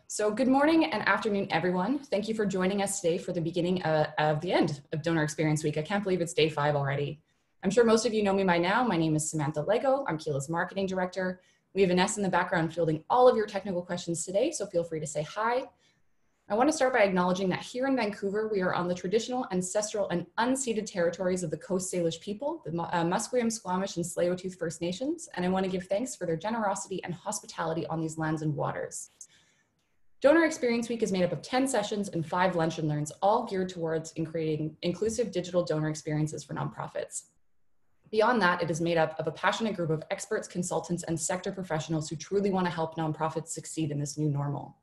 So good morning and afternoon, everyone. Thank you for joining us today for the beginning of the end of Donor Experience Week. I can't believe it's day 5 already. I'm sure most of you know me by now. My name is Samantha Lego. I'm Keela's Marketing Director. We have Vanessa in the background fielding all of your technical questions today, so feel free to say hi. I want to start by acknowledging that here in Vancouver, we are on the traditional, ancestral, and unceded territories of the Coast Salish people, the Musqueam, Squamish, and Tsleil-Waututh First Nations, and I want to give thanks for their generosity and hospitality on these lands and waters. Donor Experience Week is made up of 10 sessions and 5 lunch and learns, all geared towards creating inclusive digital donor experiences for nonprofits. Beyond that, it is made up of a passionate group of experts, consultants, and sector professionals who truly want to help nonprofits succeed in this new normal.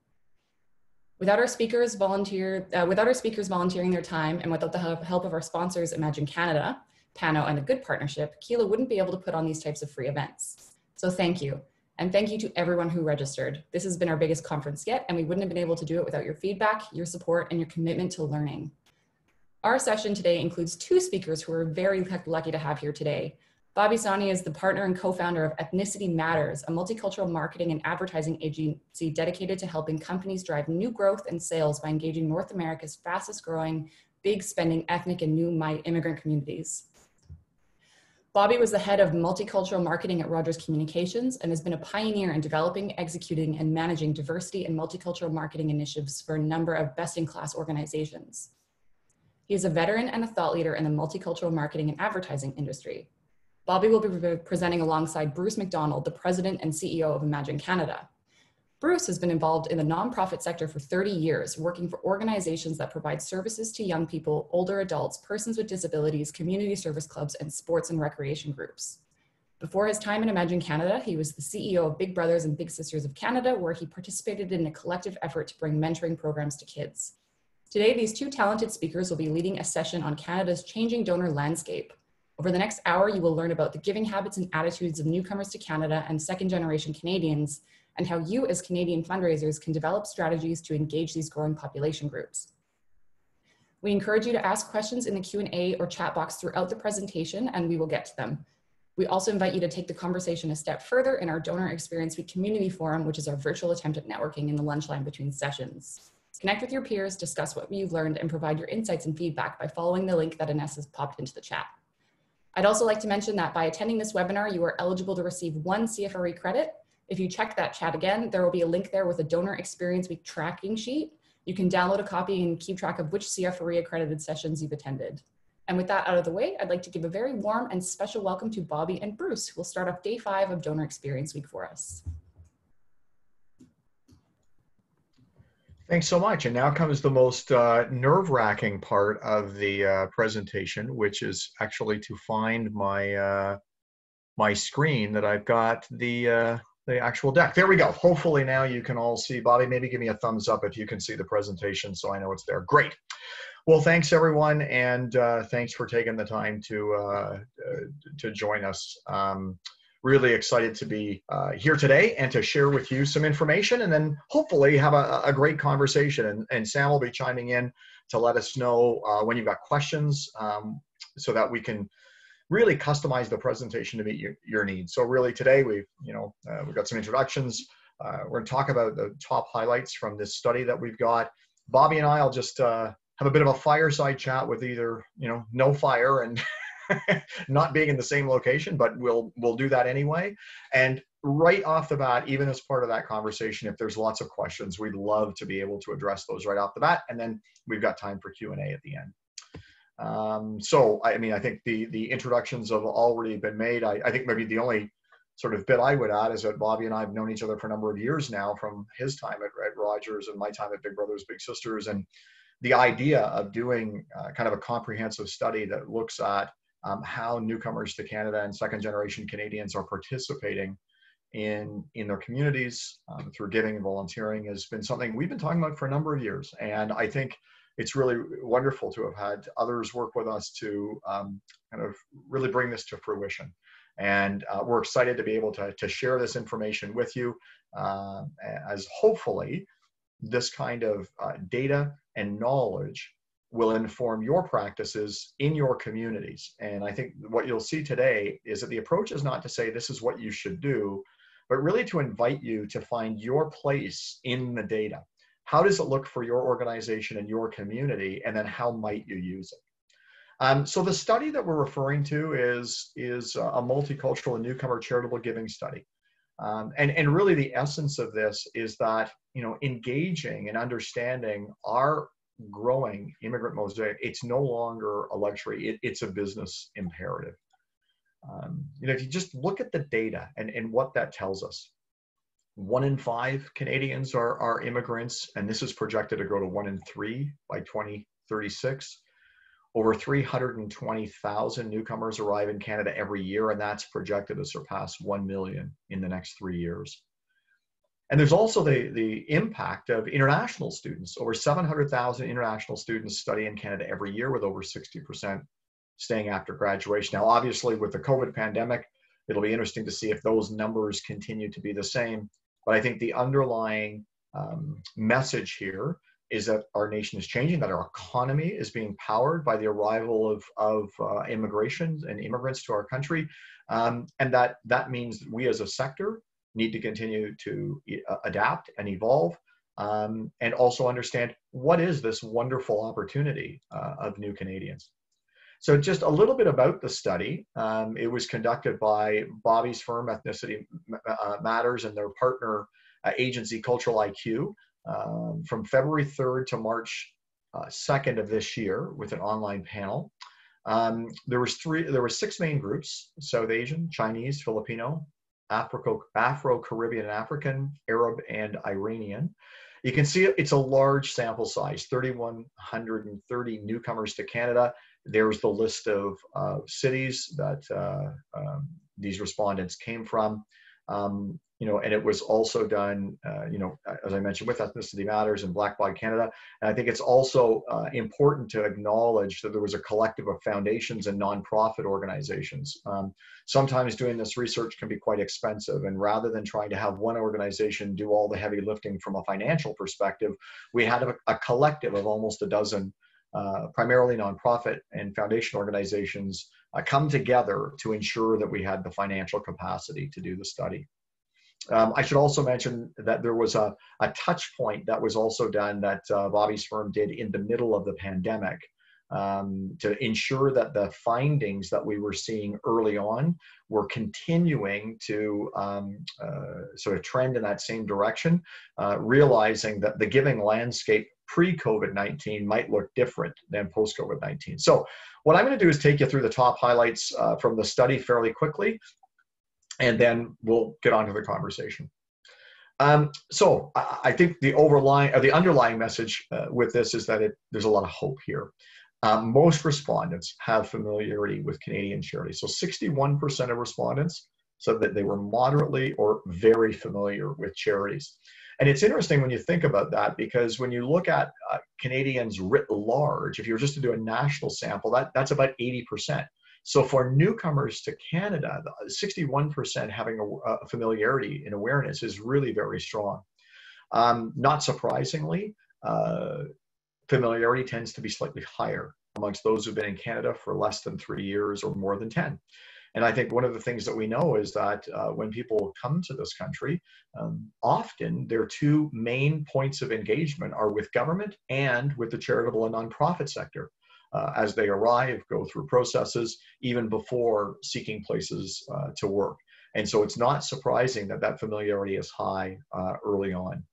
Without our speakers volunteering their time, and without the help of our sponsors, Imagine Canada, Pano, and a good partnership, Keela wouldn't be able to put on these types of free events. So thank you. And thank you to everyone who registered. This has been our biggest conference yet, and we wouldn't have been able to do it without your feedback, your support, and your commitment to learning. Our session today includes 2 speakers who we're very lucky to have here today. Bobby Sani is the partner and co-founder of Ethnicity Matters, a multicultural marketing and advertising agency dedicated to helping companies drive new growth and sales by engaging North America's fastest growing, big spending ethnic and new immigrant communities. Bobby was the head of multicultural marketing at Rogers Communications and has been a pioneer in developing, executing, and managing diversity and multicultural marketing initiatives for a number of best-in-class organizations. He is a veteran and a thought leader in the multicultural marketing and advertising industry. Bobby will be presenting alongside Bruce McDonald, the president and CEO of Imagine Canada. Bruce has been involved in the nonprofit sector for 30 years, working for organizations that provide services to young people, older adults, persons with disabilities, community service clubs, and sports and recreation groups. Before his time in Imagine Canada, he was the CEO of Big Brothers and Big Sisters of Canada, where he participated in a collective effort to bring mentoring programs to kids. Today, these 2 talented speakers will be leading a session on Canada's changing donor landscape. Over the next hour, you will learn about the giving habits and attitudes of newcomers to Canada and second-generation Canadians, and how you as Canadian fundraisers can develop strategies to engage these growing population groups. We encourage you to ask questions in the Q&A or chat box throughout the presentation, and we will get to them. We also invite you to take the conversation a step further in our Donor Experience Week Community Forum, which is our virtual attempt at networking in the lunch line between sessions. Connect with your peers, discuss what you've learned, and provide your insights and feedback by following the link that Ines has popped into the chat. I'd also like to mention that by attending this webinar, you are eligible to receive 1 CFRE credit. If you check that chat again, there will be a link there with a Donor Experience Week tracking sheet. You can download a copy and keep track of which CFRE accredited sessions you've attended. And with that out of the way, I'd like to give a very warm and special welcome to Bobby and Bruce, who will start off day 5 of Donor Experience Week for us. Thanks so much. And now comes the most nerve-wracking part of the presentation, which is actually to find my my screen that I've got the actual deck. There we go. Hopefully now you can all see. Bobby, maybe give me a thumbs up if you can see the presentation so I know it's there. Great. Well, thanks everyone, and thanks for taking the time to join us. Really excited to be here today and to share with you some information, and then hopefully have a great conversation. And Sam will be chiming in to let us know when you've got questions, so that we can really customize the presentation to meet your needs. So really today we've got some introductions. We're going to talk about the top highlights from this study that we've got. Bobby and I will just have a bit of a fireside chat with either no fire and not being in the same location, but we'll do that anyway. And right off the bat, even as part of that conversation, if there's lots of questions, we'd love to be able to address those right off the bat. And then we've got time for Q&A at the end. So, I mean, I think the introductions have already been made. I think maybe the only sort of bit I would add is that Bobby and I have known each other for a number of years now, from his time at Rogers and my time at Big Brothers Big Sisters. And the idea of doing kind of a comprehensive study that looks at how newcomers to Canada and second-generation Canadians are participating in their communities through giving and volunteering has been something we've been talking about for a number of years. And I think it's really wonderful to have had others work with us to kind of really bring this to fruition. And we're excited to be able to share this information with you, as hopefully this kind of data and knowledge will inform your practices in your communities. And I think what you'll see today is that the approach is not to say this is what you should do, but really to invite you to find your place in the data. How does it look for your organization and your community? And then how might you use it? So the study that we're referring to is a multicultural and newcomer charitable giving study. And really the essence of this is that, engaging and understanding our growing immigrant mosaic, it's no longer a luxury, it's a business imperative. If you just look at the data and what that tells us, 1 in 5 Canadians are immigrants, and this is projected to grow to 1 in 3 by 2036. Over 320,000 newcomers arrive in Canada every year, and that's projected to surpass 1 million in the next 3 years. And there's also the impact of international students. Over 700,000 international students study in Canada every year, with over 60% staying after graduation. Now, obviously, with the COVID pandemic, it'll be interesting to see if those numbers continue to be the same. But I think the underlying message here is that our nation is changing, that our economy is being powered by the arrival of immigration and immigrants to our country, and that means that we as a sector need to continue to adapt and evolve, and also understand what is this wonderful opportunity of new Canadians. So just a little bit about the study. It was conducted by Bobby's firm, Ethnicity Matters, and their partner agency, Cultural IQ, from February 3rd to March 2nd of this year, with an online panel. There were 6 main groups: South Asian, Chinese, Filipino, Afro-Caribbean and African, Arab, and Iranian. You can see it's a large sample size, 3,130 newcomers to Canada. There's the list of cities that these respondents came from. And it was also done, as I mentioned, with Ethnicity Matters and Black Pride Canada. And I think it's also important to acknowledge that there was a collective of foundations and nonprofit organizations. Sometimes doing this research can be quite expensive, and rather than trying to have one organization do all the heavy lifting from a financial perspective, we had a collective of almost a dozen primarily nonprofit and foundation organizations come together to ensure that we had the financial capacity to do the study. I should also mention that there was a touch point that was also done that Bobby's firm did in the middle of the pandemic to ensure that the findings that we were seeing early on were continuing to sort of trend in that same direction, realizing that the giving landscape pre-COVID-19 might look different than post-COVID-19. So what I'm going to do is take you through the top highlights from the study fairly quickly, and then we'll get on to the conversation. So I think the underlying message with this is that there's a lot of hope here. Most respondents have familiarity with Canadian charities. So 61% of respondents said that they were moderately or very familiar with charities. And it's interesting when you think about that, because when you look at Canadians writ large, if you were just to do a national sample, that's about 80%. So for newcomers to Canada, 61% having a familiarity and awareness is really very strong. Not surprisingly, familiarity tends to be slightly higher amongst those who've been in Canada for less than 3 years or more than 10. And I think one of the things that we know is that when people come to this country, often their 2 main points of engagement are with government and with the charitable and nonprofit sector. As they arrive, go through processes even before seeking places to work. And so it's not surprising that that familiarity is high early on.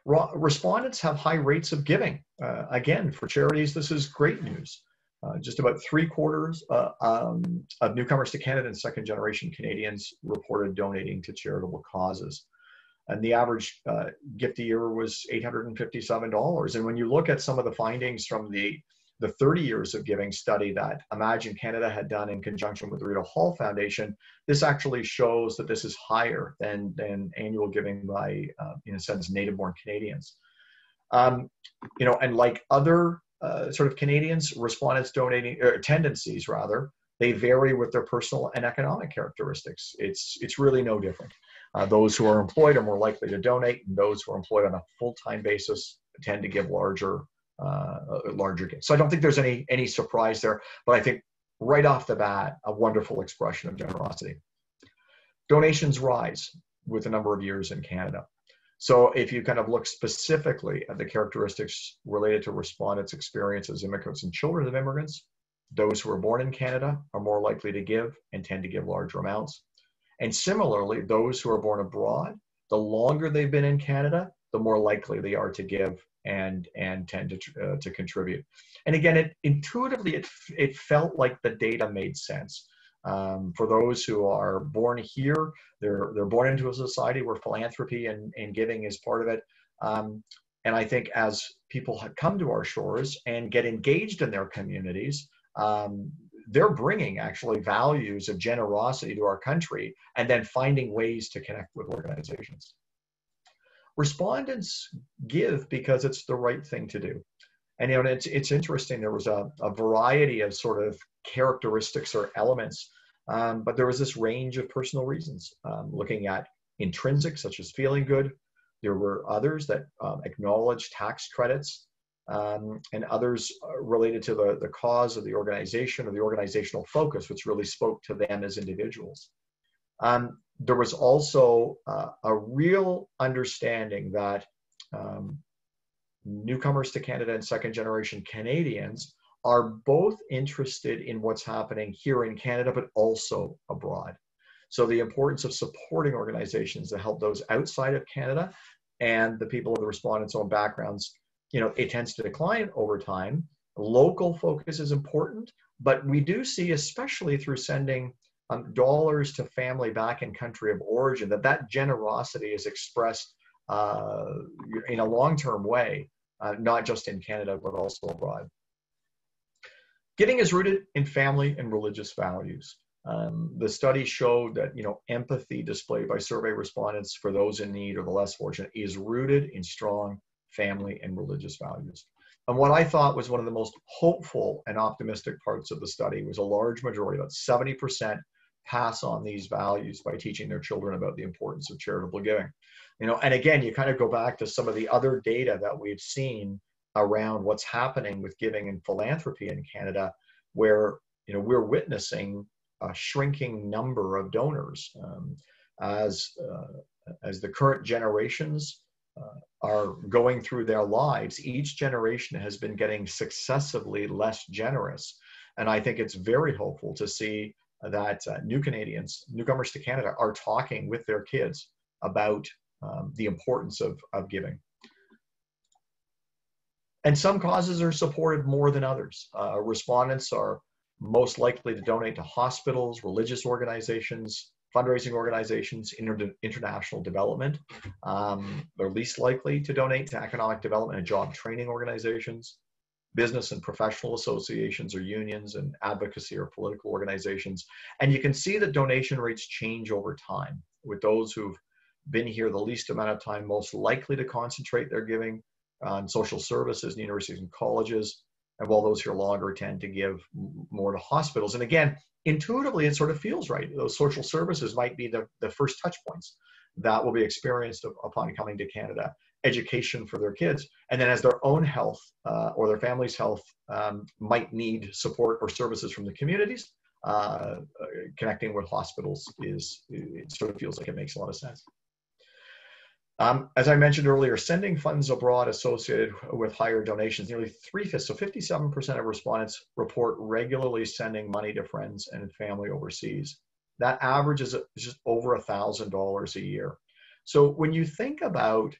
Respondents have high rates of giving. Again, for charities, this is great news. Just about 3/4 of newcomers to Canada and second-generation Canadians reported donating to charitable causes. And the average gift a year was $857. And when you look at some of the findings from the 30 years of giving study that Imagine Canada had done in conjunction with the Rita Hall Foundation, this actually shows that this is higher than annual giving by, in a sense, native-born Canadians. And like other sort of Canadians, respondents donating, or tendencies rather, they vary with their personal and economic characteristics. It's really no different. Those who are employed are more likely to donate, and those who are employed on a full-time basis tend to give larger gifts. So I don't think there's any surprise there, but I think right off the bat, a wonderful expression of generosity. Donations rise. with a number of years in Canada. So if you kind of look specifically at the characteristics related to respondents' experience as immigrants and children of immigrants, those who are born in Canada are more likely to give and tend to give larger amounts. And similarly, those who are born abroad, the longer they've been in Canada, the more likely they are to give and tend to contribute. And again, intuitively, it felt like the data made sense. For those who are born here, they're born into a society where philanthropy and giving is part of it. And I think as people have come to our shores and get engaged in their communities, they're bringing actually values of generosity to our country and then finding ways to connect with organizations. Respondents give because it's the right thing to do. And it's interesting, there was a variety of sort of characteristics or elements, but there was this range of personal reasons, looking at intrinsic, such as feeling good. There were others that acknowledged tax credits, and others related to the cause of the organization or the organizational focus, which really spoke to them as individuals. There was also a real understanding that newcomers to Canada and second generation Canadians are both interested in what's happening here in Canada, but also abroad. So the importance of supporting organizations that help those outside of Canada and the people of the respondents' own backgrounds, it tends to decline over time. Local focus is important, but we do see, especially through sending dollars to family back in country of origin, that generosity is expressed in a long-term way, not just in Canada, but also abroad. Giving is rooted in family and religious values. The study showed that empathy displayed by survey respondents for those in need or the less fortunate is rooted in strong family and religious values. And what I thought was one of the most hopeful and optimistic parts of the study was a large majority, about 70%, pass on these values by teaching their children about the importance of charitable giving. And again, you kind of go back to some of the other data that we've seen around what's happening with giving and philanthropy in Canada, where we're witnessing a shrinking number of donors as the current generations are going through their lives. Each generation has been getting successively less generous, and I think it's very hopeful to see that newcomers to Canada, are talking with their kids about the importance of giving. And some causes are supported more than others. Respondents are most likely to donate to hospitals, religious organizations, fundraising organizations, international development. They're least likely to donate to economic development and job training organizations, business and professional associations or unions, and advocacy or political organizations. And you can see that donation rates change over time, with those who've been here the least amount of time most likely to concentrate their giving on social services, universities and colleges, and while those here longer tend to give more to hospitals. And again, intuitively, it sort of feels right. Those social services might be the first touch points that will be experienced upon coming to Canada. Education for their kids, and then as their own health or their family's health might need support or services from the communities, connecting with hospitals it sort of feels like it makes a lot of sense. As I mentioned earlier, sending funds abroad associated with higher donations, nearly 3/5, so 57% of respondents report regularly sending money to friends and family overseas. That average is just over $1,000 a year. So when you think about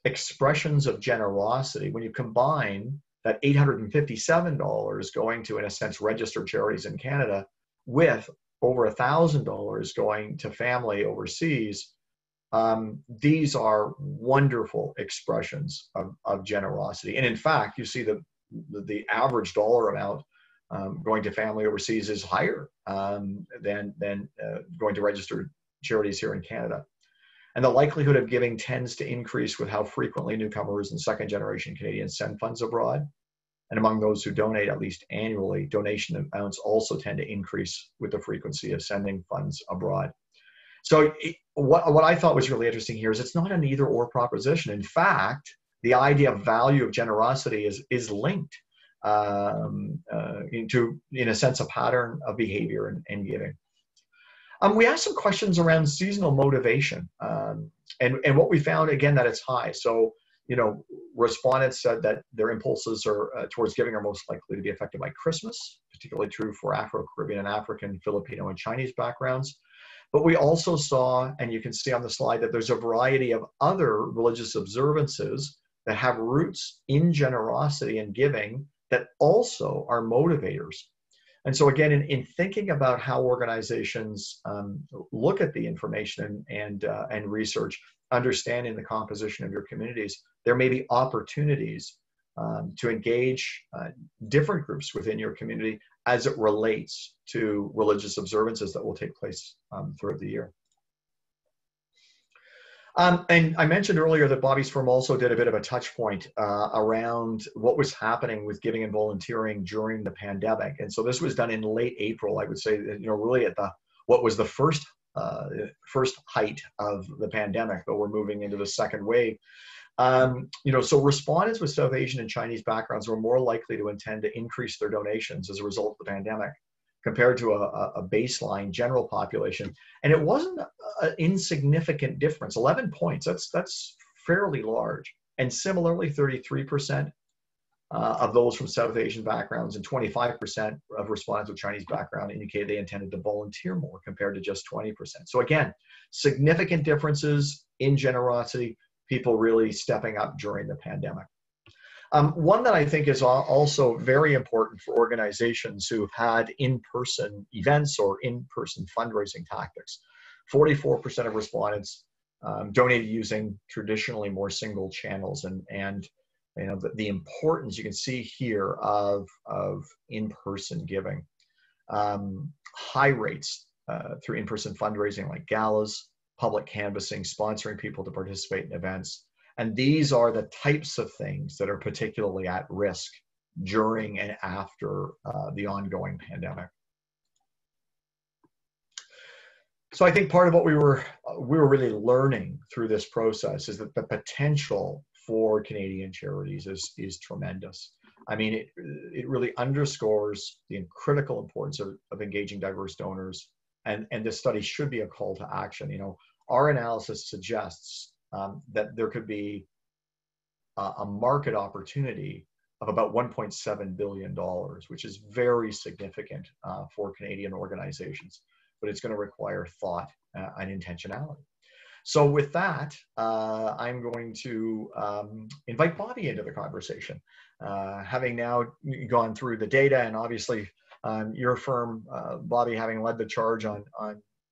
expressions of generosity, when you combine that $857 going to, in a sense, registered charities in Canada with over $1,000 going to family overseas, these are wonderful expressions of generosity. And in fact, you see the average dollar amount going to family overseas is higher than going to registered charities here in Canada. And the likelihood of giving tends to increase with how frequently newcomers and second generation Canadians send funds abroad. And among those who donate at least annually, donation amounts also tend to increase with the frequency of sending funds abroad. So what I thought was really interesting here is it's not an either or proposition. In fact, the idea of value of generosity is linked into, in a sense, a pattern of behavior and giving. We asked some questions around seasonal motivation, and what we found, again, that it's high. So, respondents said that their impulses are towards giving are most likely to be affected by Christmas, particularly true for Afro-Caribbean and African, Filipino, and Chinese backgrounds. But we also saw, and you can see on the slide, that there's a variety of other religious observances that have roots in generosity and giving that also are motivators. And so again, in thinking about how organizations look at the information and research, understanding the composition of your communities, there may be opportunities to engage different groups within your community as it relates to religious observances that will take place throughout the year. And I mentioned earlier that Bobby's firm also did a bit of a touch point around what was happening with giving and volunteering during the pandemic. And so this was done in late April, I would say, really at what was the first height of the pandemic, but we're moving into the second wave. So respondents with South Asian and Chinese backgrounds were more likely to intend to increase their donations as a result of the pandemic compared to a baseline general population. And it wasn't an insignificant difference, 11 points, that's fairly large. And similarly, 33% of those from South Asian backgrounds and 25% of respondents with Chinese background indicated they intended to volunteer more compared to just 20%. So again, significant differences in generosity, people really stepping up during the pandemic. One that I think is also very important for organizations who've had in-person events or in-person fundraising tactics. 44% of respondents donated using traditionally more single channels, and the importance you can see here of in-person giving. High rates through in-person fundraising like galas, public canvassing, sponsoring people to participate in events. And these are the types of things that are particularly at risk during and after the ongoing pandemic. So I think part of what we were really learning through this process is that the potential for Canadian charities is tremendous. I mean, it really underscores the critical importance of engaging diverse donors, and this study should be a call to action. Our analysis suggests that there could be a market opportunity of about $1.7 billion, which is very significant for Canadian organizations, but it's going to require thought and intentionality. So with that, I'm going to invite Bobby into the conversation. Having now gone through the data, and obviously your firm, Bobby, having led the charge on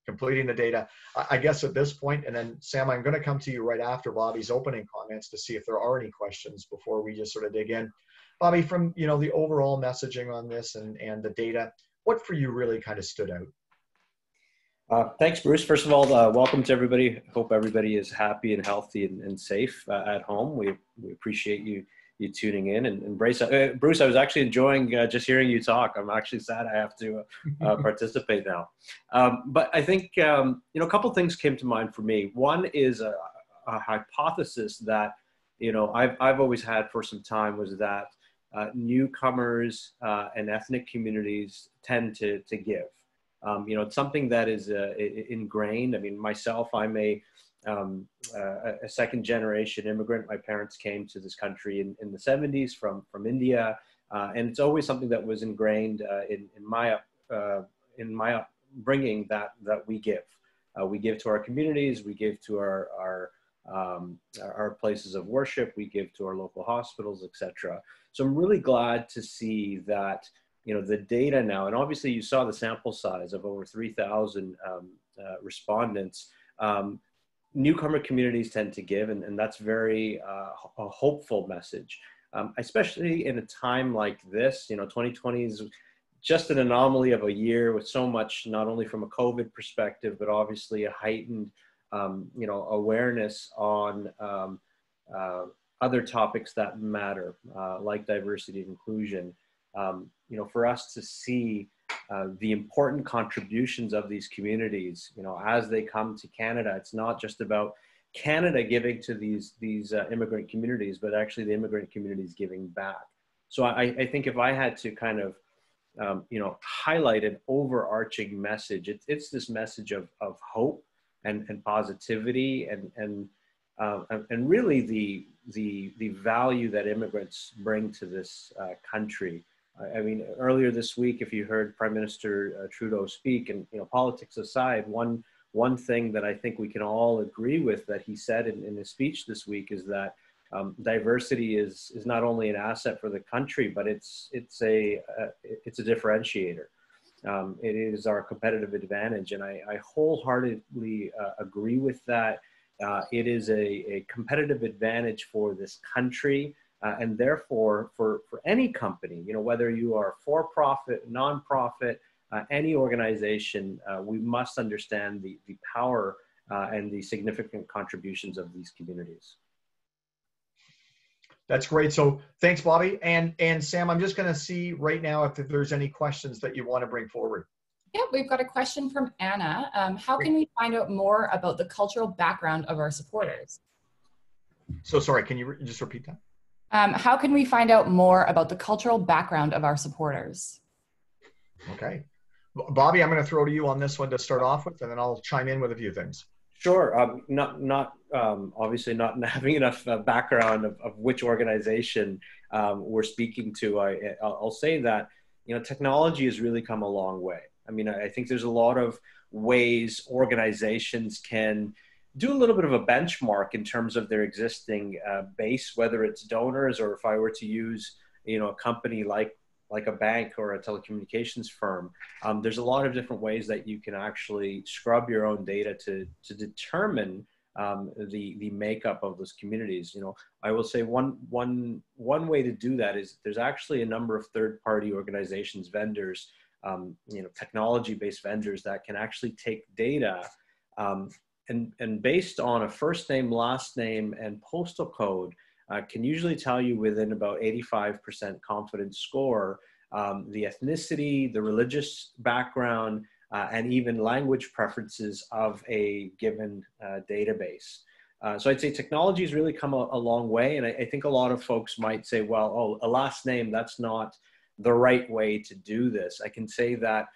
completing the data, I guess at this point, and then Sam, I'm going to come to you right after Bobby's opening comments to see if there are any questions before we just sort of dig in. Bobby, from the overall messaging on this and the data, what for you really kind of stood out? Thanks, Bruce. First of all, welcome to everybody. Hope everybody is happy and healthy and safe at home. We appreciate you tuning in. And Bruce, I was actually enjoying just hearing you talk. I'm actually sad I have to participate now. But I think, a couple things came to mind for me. One is a hypothesis that, I've always had for some time, was that newcomers and ethnic communities tend to give. It's something that is ingrained. I mean, myself, I'm a second generation immigrant. My parents came to this country in the 70s from India. And it's always something that was ingrained in my upbringing that we give. We give to our communities, we give to our places of worship, we give to our local hospitals, etc. So I'm really glad to see that, the data now, and obviously you saw the sample size of over 3,000 respondents. Newcomer communities tend to give, and that's very a hopeful message, especially in a time like this. 2020 is just an anomaly of a year with so much, not only from a COVID perspective, but obviously a heightened, awareness on other topics that matter, like diversity and inclusion. For us to see the important contributions of these communities, as they come to Canada. It's not just about Canada giving to these immigrant communities, but actually the immigrant communities giving back. So I think if I had to kind of, highlight an overarching message. It's this message of hope and positivity and really the value that immigrants bring to this country. I mean, earlier this week, if you heard Prime Minister Trudeau speak, and politics aside, one thing that I think we can all agree with that he said in his speech this week is that diversity is not only an asset for the country, but it's a differentiator. It is our competitive advantage, and I wholeheartedly agree with that. It is a competitive advantage for this country, and therefore for any company, whether you are for-profit, non-profit, any organization, we must understand the power and the significant contributions of these communities. That's great. So thanks, Bobby. And Sam, I'm just going to see right now if there's any questions that you want to bring forward. Yeah, we've got a question from Anna. How can we find out more about the cultural background of our supporters? So sorry, can you just repeat that? How can we find out more about the cultural background of our supporters? Okay. Bobby, I'm going to throw to you on this one to start off with, and then I'll chime in with a few things. Sure. Obviously not having enough background of which organization we're speaking to. I'll say that, technology has really come a long way. I mean, I think there's a lot of ways organizations can do a little bit of a benchmark in terms of their existing base, whether it's donors or if I were to use, a company like a bank or a telecommunications firm. There's a lot of different ways that you can actually scrub your own data to determine the makeup of those communities. I will say one way to do that is there's actually a number of third-party organizations, vendors, technology-based vendors that can actually take data and based on a first name, last name, and postal code, can usually tell you within about 85% confidence score the ethnicity, the religious background, and even language preferences of a given database. So I'd say technology has really come a long way, and I think a lot of folks might say, well, a last name, that's not the right way to do this. I can say that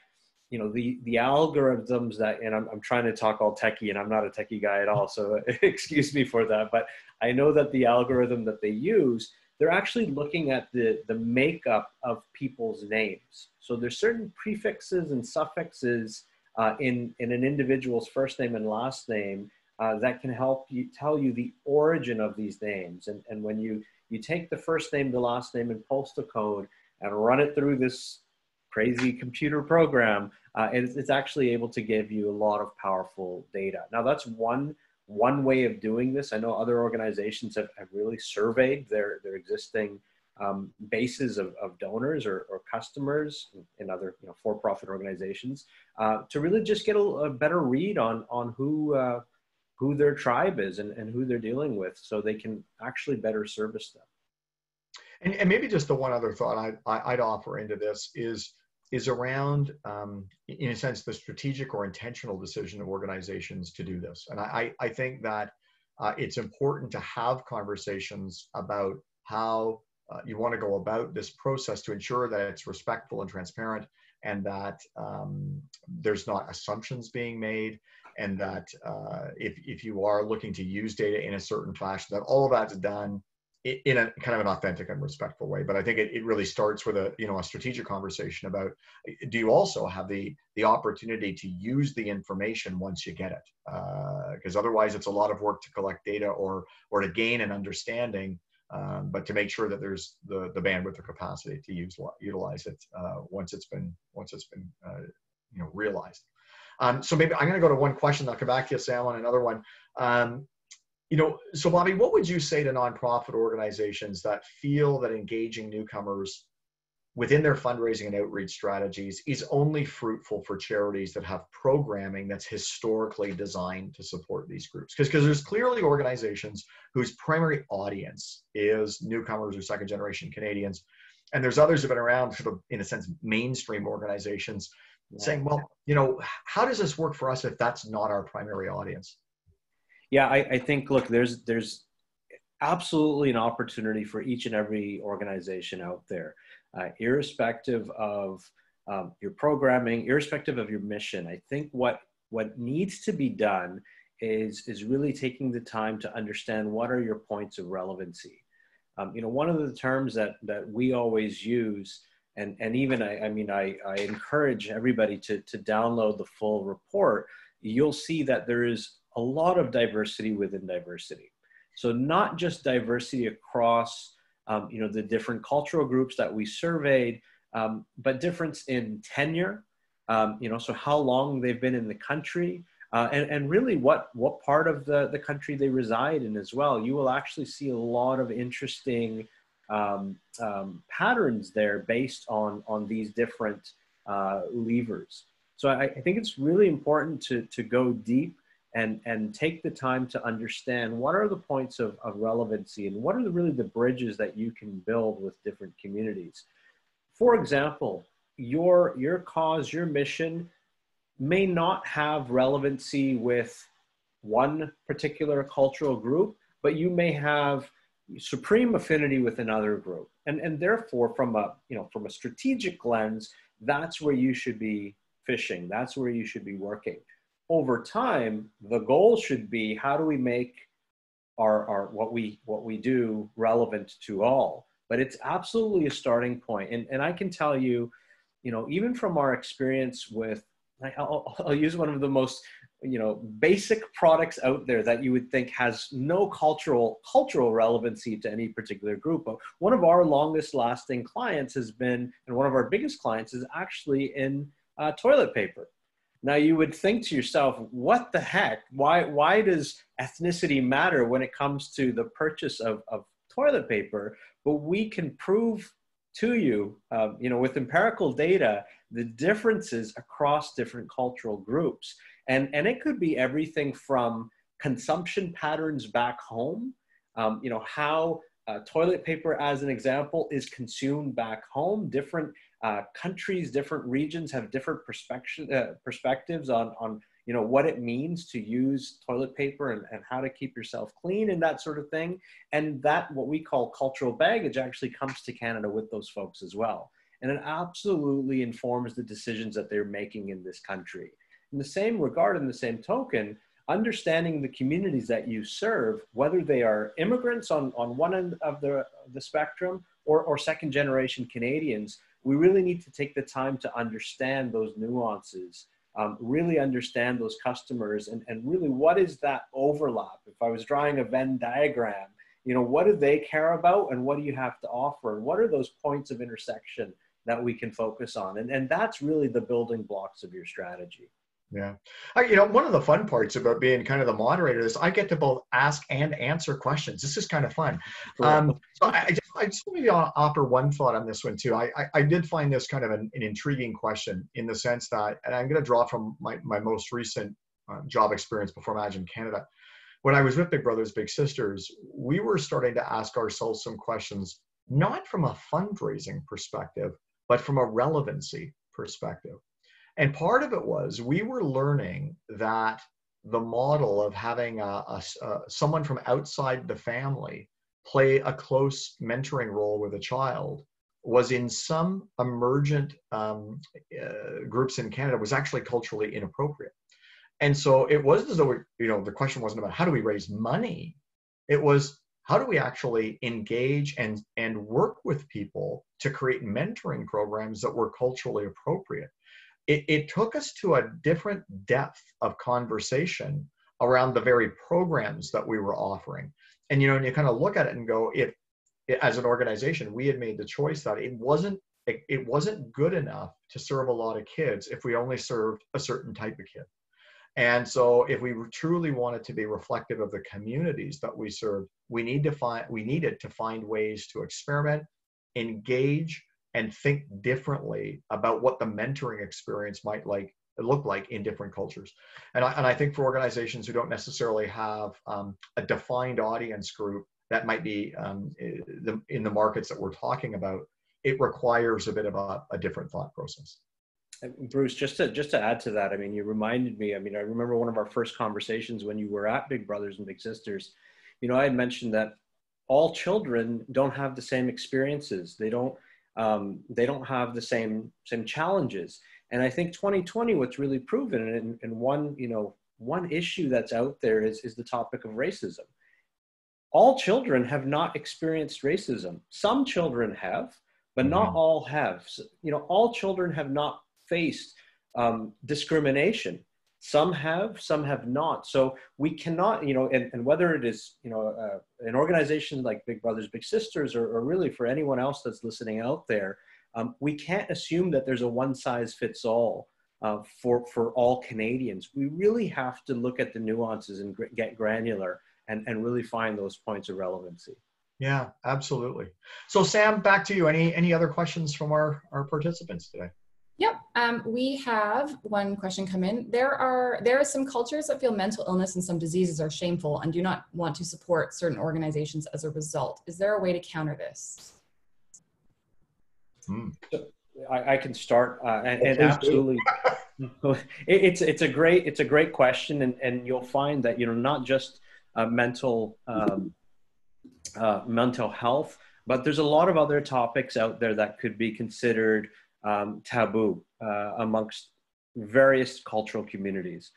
the algorithms that, and I'm trying to talk all techie, and I'm not a techie guy at all, so excuse me for that, but I know that the algorithm that they use, they're actually looking at the makeup of people's names. So there's certain prefixes and suffixes in an individual's first name and last name that can help you tell you the origin of these names. And when you take the first name, the last name, and postal code and run it through this crazy computer program, it's actually able to give you a lot of powerful data. Now that's one way of doing this. I know other organizations have really surveyed their existing bases of donors or customers in other for-profit organizations to really just get a better read on who their tribe is and who they're dealing with, so they can actually better service them. And maybe just the one other thought I'd offer into this is around, in a sense, the strategic or intentional decision of organizations to do this. And I think that it's important to have conversations about how you want to go about this process to ensure that it's respectful and transparent, and that there's not assumptions being made, and that if you are looking to use data in a certain fashion, that all of that's done in a kind of an authentic and respectful way. But I think it really starts with a strategic conversation about, do you also have the opportunity to use the information once you get it? Because otherwise it's a lot of work to collect data or to gain an understanding, but to make sure that there's the bandwidth or capacity to utilize it once it's been realized. So maybe I'm going to go to one question. I'll come back to you, Sam, on another one. So Bobby, what would you say to nonprofit organizations that feel that engaging newcomers within their fundraising and outreach strategies is only fruitful for charities that have programming that's historically designed to support these groups? Because there's clearly organizations whose primary audience is newcomers or second generation Canadians. And there's others who have been around, sort of, in a sense, mainstream organizations saying, well, how does this work for us if that's not our primary audience? Yeah, I think, look, there's absolutely an opportunity for each and every organization out there, irrespective of your programming, irrespective of your mission. I think what needs to be done is really taking the time to understand what are your points of relevancy. One of the terms that we always use, and even I encourage everybody to download the full report. You'll see that there is a lot of diversity within diversity. So not just diversity across the different cultural groups that we surveyed, but difference in tenure. So how long they've been in the country. And really what part of the country they reside in as well. You will actually see a lot of interesting patterns there based on these different levers. So I think it's really important to go deep and take the time to understand what are the points of relevancy and what are really the bridges that you can build with different communities. For example, your cause, your mission may not have relevancy with one particular cultural group, but you may have supreme affinity with another group. And therefore, from a strategic lens, that's where you should be fishing. That's where you should be working. Over time, the goal should be, how do we make our what we do relevant to all? But it's absolutely a starting point. And I can tell you, even from our experience with, I'll use one of the most, basic products out there that you would think has no cultural relevancy to any particular group. But one of our longest lasting clients has been, and one of our biggest clients is actually in toilet paper. Now you would think to yourself, what the heck? Why does ethnicity matter when it comes to the purchase of toilet paper? But we can prove to you, with empirical data, the differences across different cultural groups. And it could be everything from consumption patterns back home, how toilet paper, as an example, is consumed back home. Different countries, different regions have different perspectives on what it means to use toilet paper and how to keep yourself clean and that sort of thing. And that, what we call cultural baggage, actually comes to Canada with those folks as well. And it absolutely informs the decisions that they're making in this country. In the same regard, in the same token, understanding the communities that you serve, whether they are immigrants on one end of the spectrum or second generation Canadians, we really need to take the time to understand those nuances, really understand those customers, and really what is that overlap? If I was drawing a Venn diagram, what do they care about and what do you have to offer? And what are those points of intersection that we can focus on? And that's really the building blocks of your strategy. Yeah. One of the fun parts about being kind of the moderator is I get to both ask and answer questions. This is kind of fun. So I just maybe offer one thought on this one too. I did find this kind of an intriguing question in the sense that, and I'm going to draw from my most recent job experience before Imagine Canada. When I was with Big Brothers Big Sisters, we were starting to ask ourselves some questions, not from a fundraising perspective, but from a relevancy perspective. And part of it was we were learning that the model of having someone from outside the family play a close mentoring role with a child was, in some emergent groups in Canada, was actually culturally inappropriate. And so it wasn't as though the question wasn't about how do we raise money. It was, how do we actually engage and work with people to create mentoring programs that were culturally appropriate. It took us to a different depth of conversation around the very programs that we were offering. And, and you kind of look at it and go, if as an organization, we had made the choice that it wasn't good enough to serve a lot of kids if we only served a certain type of kid. And so if we truly wanted to be reflective of the communities that we served, we needed to find ways to experiment, engage, and think differently about what the mentoring experience might look like in different cultures. And I think for organizations who don't necessarily have a defined audience group that might be in the markets that we're talking about, it requires a bit of a different thought process. Bruce, just to add to that, you reminded me, I remember one of our first conversations when you were at Big Brothers and Big Sisters, I had mentioned that all children don't have the same experiences. They don't They don't have the same challenges. And I think 2020, what's really proven, and one issue that's out there is the topic of racism. All children have not experienced racism. Some children have, but not all have. So, all children have not faced discrimination. Some have not. So we cannot, and whether it is, an organization like Big Brothers Big Sisters, or really for anyone else that's listening out there, we can't assume that there's a one size fits all for all Canadians. We really have to look at the nuances and get granular and really find those points of relevancy. Yeah, absolutely. So Sam, back to you. Any other questions from our participants today? Yep, we have one question come in. There are some cultures that feel mental illness and some diseases are shameful and do not want to support certain organizations as a result. Is there a way to counter this? So I can start, and absolutely. It's a great question, and you'll find that not just mental health, but there's a lot of other topics out there that could be considered taboo amongst various cultural communities.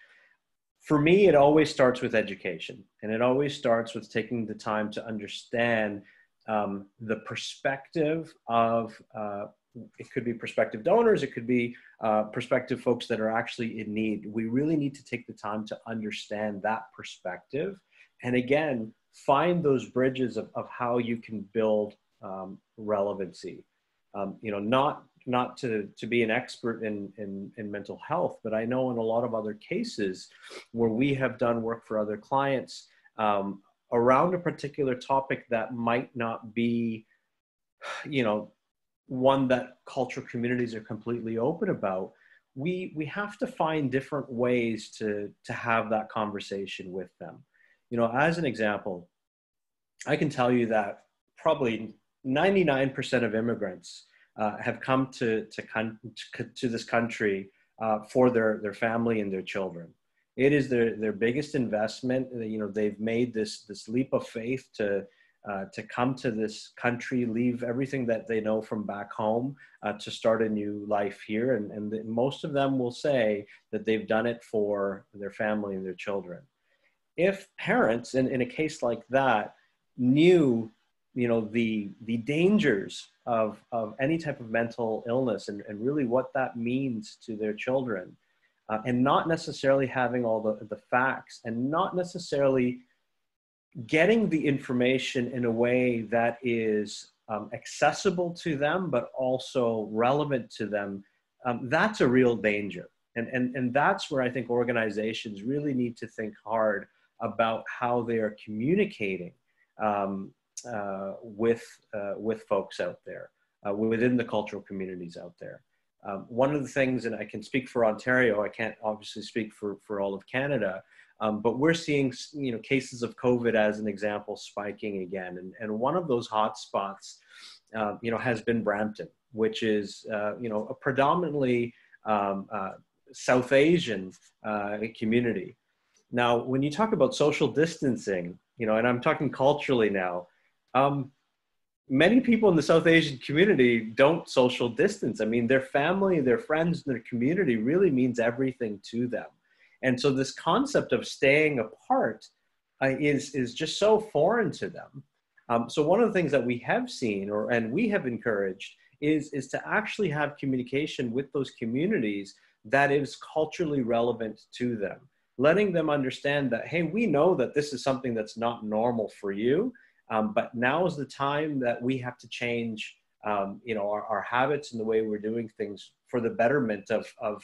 For me, it always starts with education, and it always starts with taking the time to understand the perspective of, it could be prospective donors, it could be prospective folks that are actually in need. We really need to take the time to understand that perspective. And again, find those bridges of how you can build relevancy. Not to be an expert in mental health, but I know in a lot of other cases where we have done work for other clients around a particular topic that might not be, one that cultural communities are completely open about. We have to find different ways to have that conversation with them. As an example, I can tell you that probably 99% of immigrants have come to this country for their family and their children. It is their biggest investment. They've made this leap of faith to come to this country, leave everything that they know from back home to start a new life here. And most of them will say that they've done it for their family and their children. If parents, in a case like that, knew the dangers of any type of mental illness and really what that means to their children, and not necessarily having all the facts, and not necessarily getting the information in a way that is accessible to them, but also relevant to them, that's a real danger. And that's where I think organizations really need to think hard about how they are communicating with folks out there, within the cultural communities out there. One of the things, and I can speak for Ontario, I can't obviously speak for all of Canada, but we're seeing cases of COVID as an example spiking again. And one of those hotspots has been Brampton, which is a predominantly South Asian community. Now, when you talk about social distancing, and I'm talking culturally now, many people in the South Asian community don't social distance. I mean, their family, their friends, their community really means everything to them. And so this concept of staying apart is just so foreign to them. So one of the things that we have seen, and we have encouraged, is to actually have communication with those communities that is culturally relevant to them. Letting them understand that, hey, we know that this is something that's not normal for you, but now is the time that we have to change, our habits and the way we're doing things for the betterment of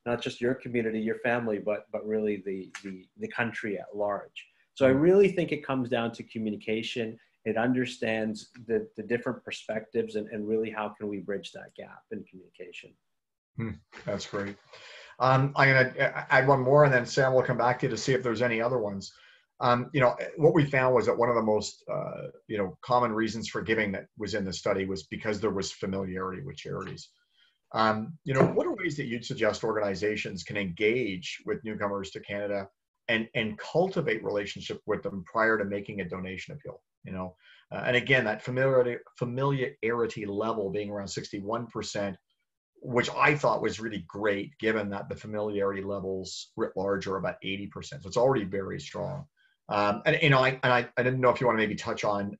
not just your community, your family, but really the country at large. So I really think it comes down to communication. It understands the different perspectives and really how can we bridge that gap in communication. That's great. I'm going to add one more, and then Sam will come back to you to see if there's any other ones. What we found was that one of the most, common reasons for giving that was in the study was because there was familiarity with charities. What are ways that you'd suggest organizations can engage with newcomers to Canada and cultivate relationship with them prior to making a donation appeal? you know. And again, that familiarity level being around 61%, which I thought was really great, given that the familiarity levels writ large are about 80%. So it's already very strong. And you know, I didn't know if you want to maybe touch on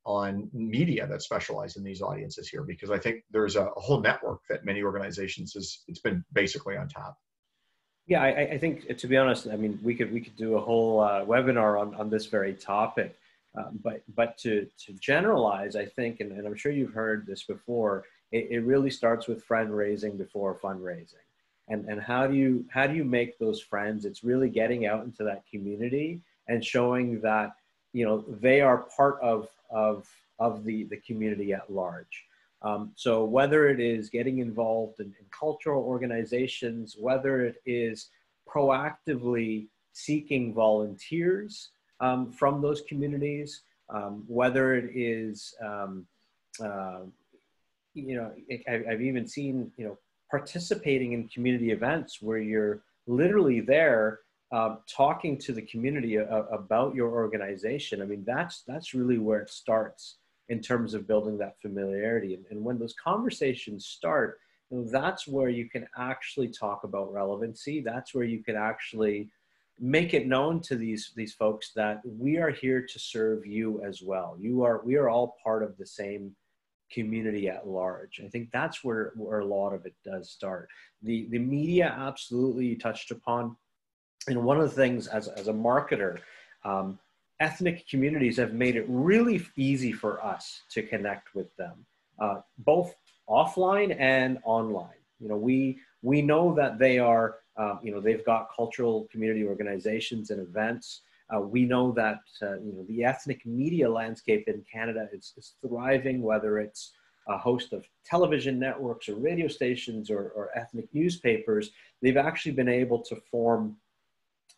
media that specialize in these audiences here, because I think there's a whole network that many organizations it's been basically untapped. Yeah, I think, to be honest, I mean, we could do a whole webinar on this very topic. But to generalize, I think, and I'm sure you've heard this before, it really starts with friend raising before fundraising. And how do you make those friends? It's really getting out into that community and showing that, you know, they are part of the community at large. So whether it is getting involved in cultural organizations, whether it is proactively seeking volunteers from those communities, whether it is, you know, I've even seen, you know, participating in community events where you're literally there talking to the community about your organization. I mean, that's really where it starts in terms of building that familiarity. And when those conversations start, you know, that's where you can actually talk about relevancy. That's where you can actually make it known to these folks that we are here to serve you as well. We are all part of the same community at large. I think that's where a lot of it does start. The media, absolutely, you touched upon. And one of the things as a marketer, ethnic communities have made it really easy for us to connect with them, both offline and online. You know, we know that they are, you know, they've got cultural community organizations and events. We know that, you know, the ethnic media landscape in Canada is thriving, whether it's a host of television networks or radio stations or ethnic newspapers. They've actually been able to form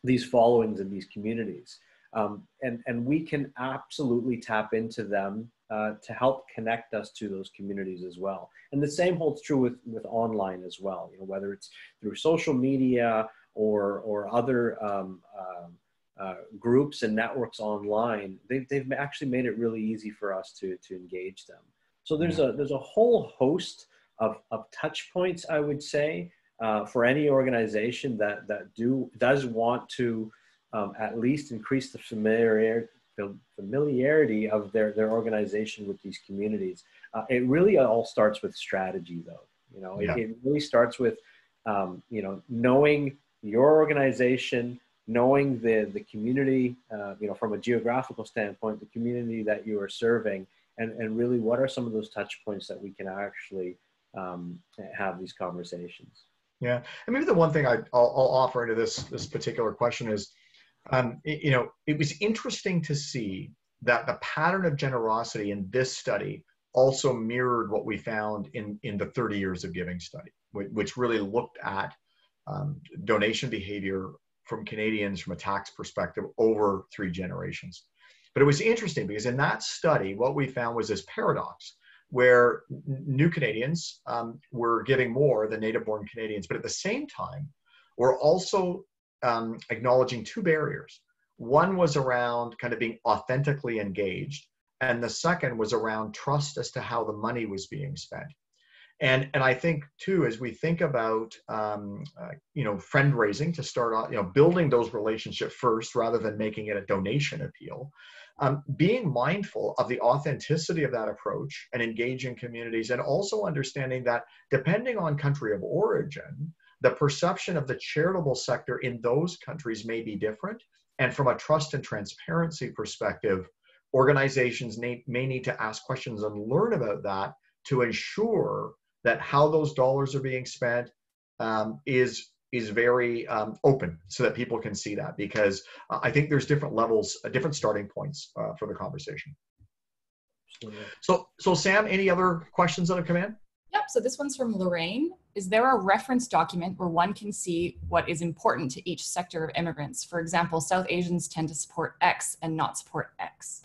these followings in these communities. And we can absolutely tap into them to help connect us to those communities as well. And the same holds true with online as well, you know, whether it's through social media or other groups and networks online. They've actually made it really easy for us to engage them. So there's a whole host of touch points, I would say, for any organization that does want to at least increase the familiarity of their organization with these communities. It really all starts with strategy, though. You know, it really starts with you know, knowing your organization, knowing the community, you know, from a geographical standpoint, the community that you are serving, and really what are some of those touch points that we can actually have these conversations. Yeah, and maybe the one thing I'll offer into this particular question is, you know, it was interesting to see that the pattern of generosity in this study also mirrored what we found in the 30 Years of Giving study, which really looked at donation behavior from Canadians from a tax perspective over 3 generations. But it was interesting because in that study, what we found was this paradox where new Canadians were giving more than native-born Canadians, but at the same time, we're also acknowledging 2 barriers. One was around kind of being authentically engaged, and the second was around trust as to how the money was being spent. And I think too, as we think about you know, friend raising to start off, you know, building those relationships first rather than making it a donation appeal, being mindful of the authenticity of that approach and engaging communities, and also understanding that depending on country of origin, the perception of the charitable sector in those countries may be different. And from a trust and transparency perspective, organizations may need to ask questions and learn about that to ensure that how those dollars are being spent is very open, so that people can see that, because I think there's different levels, different starting points for the conversation. So Sam, any other questions that have come in? Yep, so this one's from Lorraine. Is there a reference document where one can see what is important to each sector of immigrants? For example, South Asians tend to support X and not support X.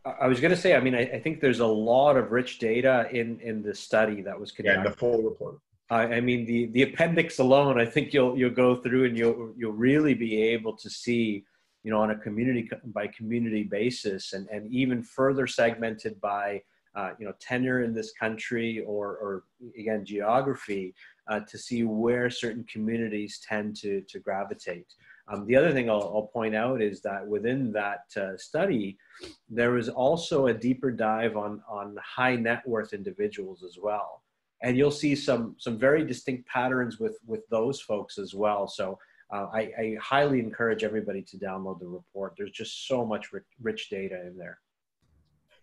I was going to say, I mean, I think there's a lot of rich data in the study that was conducted. Yeah, in the full report. I mean, the appendix alone, I think you'll go through and you'll really be able to see you know, on a community by community basis, and even further segmented by, you know, tenure in this country, or again, geography, to see where certain communities tend to gravitate. The other thing I'll point out is that within that study, there was also a deeper dive on high net worth individuals as well. And you'll see some very distinct patterns with those folks as well. So I highly encourage everybody to download the report. There's just so much rich data in there.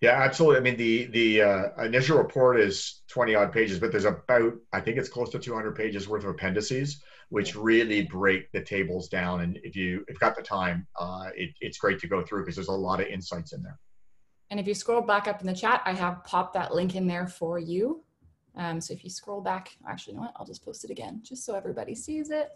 Yeah, absolutely. I mean, the initial report is 20 odd pages, but there's about, I think it's close to 200 pages worth of appendices, which really break the tables down. And if you've got the time, it's great to go through because there's a lot of insights in there. And if you scroll back up in the chat, I have popped that link in there for you. So if you scroll back, actually, you know what? I'll just post it again, just so everybody sees it.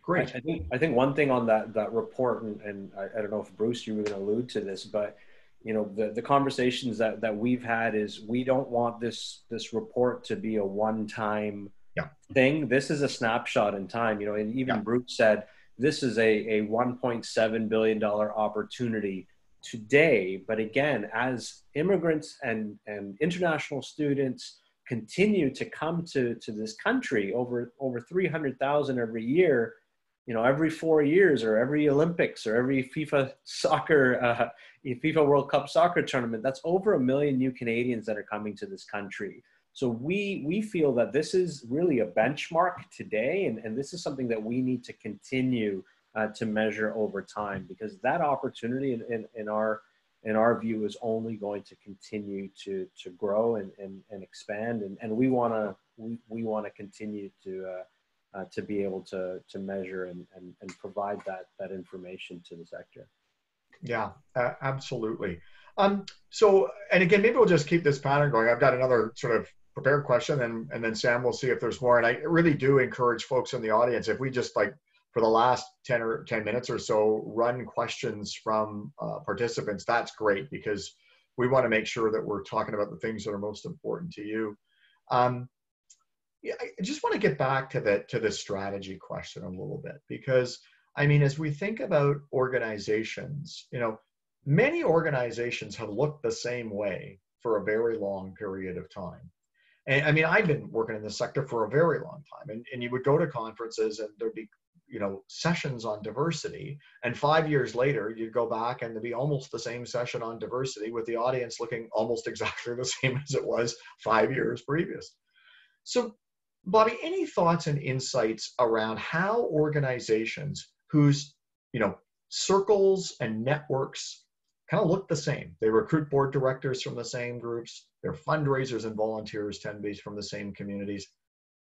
Great. I think one thing on that report, and I don't know if Bruce, you were going to allude to this, but you know, the conversations that we've had is we don't want this report to be a one-time thing. This is a snapshot in time, you know, and even Bruce said this is a $1.7 billion opportunity today. But again, as immigrants and international students continue to come to this country, over 300,000 every year, you know, every 4 years, or every Olympics, or every FIFA World Cup soccer tournament, that's over 1 million new Canadians that are coming to this country. So we feel that this is really a benchmark today, and this is something that we need to continue to measure over time, because that opportunity in our view is only going to continue to grow and expand, and we want to continue to be able to measure and provide that information to the sector. Yeah, absolutely. So, and again, maybe we'll just keep this pattern going. I've got another sort of prepared question, and then Sam will see if there's more. And I really do encourage folks in the audience, if we just like for the last 10 minutes or so, run questions from participants, that's great, because we want to make sure that we're talking about the things that are most important to you. Yeah, I just want to get back to the strategy question a little bit, because I mean, as we think about organizations, you know, many organizations have looked the same way for a very long period of time. And I mean, I've been working in this sector for a very long time, and you would go to conferences and there'd be, you know, sessions on diversity, and 5 years later you'd go back and there'd be almost the same session on diversity with the audience looking almost exactly the same as it was 5 years previous. So Bobby, any thoughts and insights around how organizations whose, you know, circles and networks kind of look the same, they recruit board directors from the same groups, their fundraisers and volunteers tend to be from the same communities,